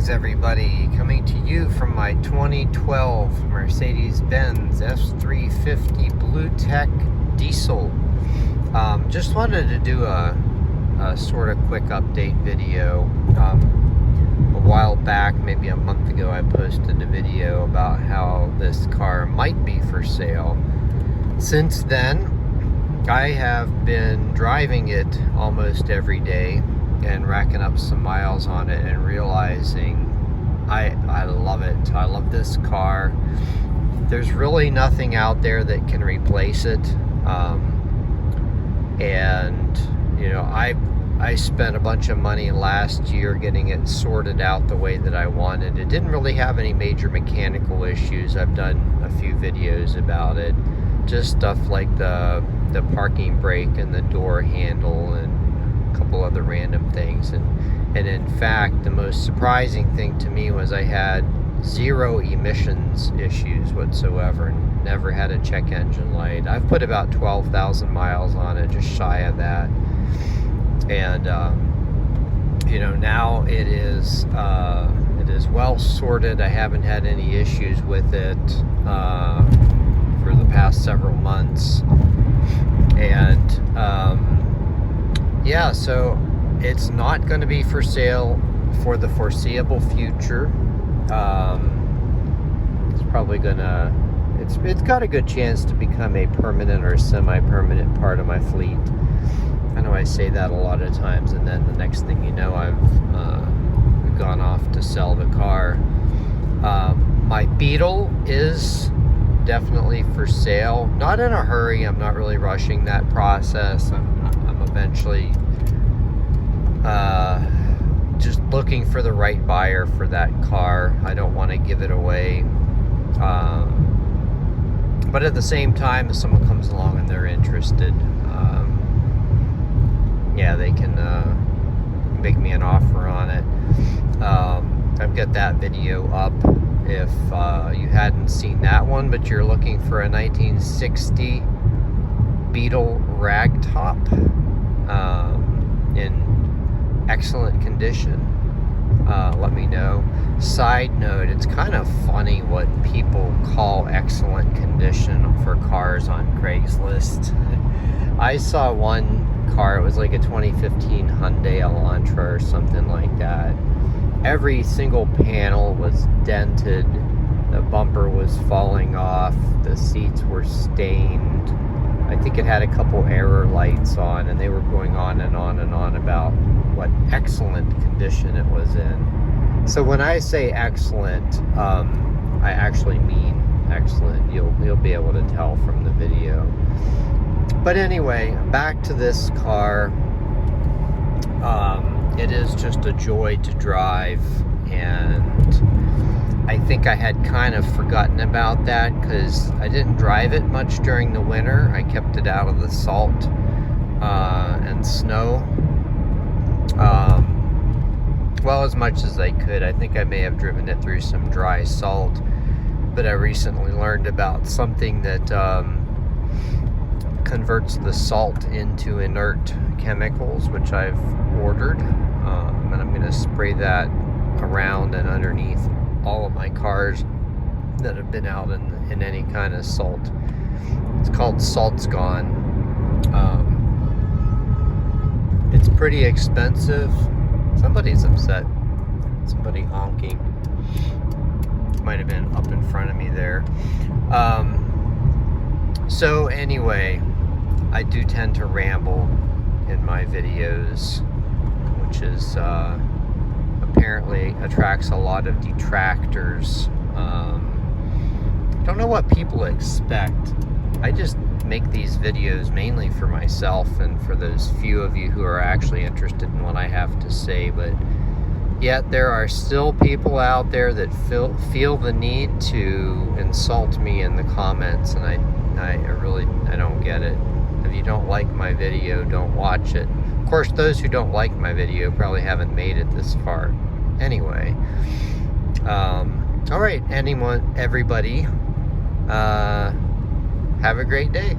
Greetings everybody, coming to you from my 2012 Mercedes-Benz S350 Bluetec diesel. Just wanted to do a sort of quick update video. A while back, maybe a month ago, I posted a video about how this car might be for sale. Since then, I have been driving it almost every day and racking up some miles on it and realizing I love it. I love this car. There's really nothing out there that can replace it. And you know, I spent a bunch of money last year getting it sorted out the way that I wanted. It didn't really have any major mechanical issues. I've done a few videos about it. Just stuff like the parking brake and the door handle and a couple other random things. And in fact, the most surprising thing to me was I had zero emissions issues whatsoever and never had a check engine light. I've put about 12,000 miles on it, just shy of that. And you know, now it is well sorted. I haven't had any issues with it for the past several months. And yeah, so it's not going to be for sale for the foreseeable future. It's probably gonna, it's got a good chance to become a permanent or semi-permanent part of my fleet. I know I say that a lot of times, and then the next thing you know, I've gone off to sell the car. My Beetle is definitely for sale. Not in a hurry. I'm not really rushing that process. I'm eventually just looking for the right buyer for that car. I don't want to give it away. But at the same time, if someone comes along and they're interested, yeah, they can make me an offer on it. I've got that video up if you hadn't seen that one, but you're looking for a 1960 Beetle ragtop in excellent condition. Let me know. Side note, it's kind of funny what people call excellent condition for cars on Craigslist. I saw one car, it was like a 2015 Hyundai Elantra or something like that. Every single panel was dented, the bumper was falling off, the seats were stained. I think it had a couple error lights on, and they were going on and on and on about what excellent condition it was in. So when I say excellent, I actually mean excellent. You'll be able to tell from the video. But anyway, back to this car. It is just a joy to drive, and I think I had kind of forgotten about that because I didn't drive it much during the winter. I kept it out of the salt and snow. Well, as much as I could. I think I may have driven it through some dry salt, but I recently learned about something that converts the salt into inert chemicals, which I've ordered, and I'm going to spray that around and underneath all of my cars that have been out in any kind of salt. It's called Salt's Gone. It's pretty expensive. Somebody's upset. Somebody honking. Might have been up in front of me there. So anyway, I do tend to ramble in my videos, which is apparently attracts a lot of detractors. Don't know what people expect. I just make these videos mainly for myself and for those few of you who are actually interested in what I have to say, but yet there are still people out there that feel the need to insult me in the comments, and I really don't get it. If you don't like my video, don't watch it. Of course, those who don't like my video probably haven't made it this far anyway. All right, everybody, have a great day.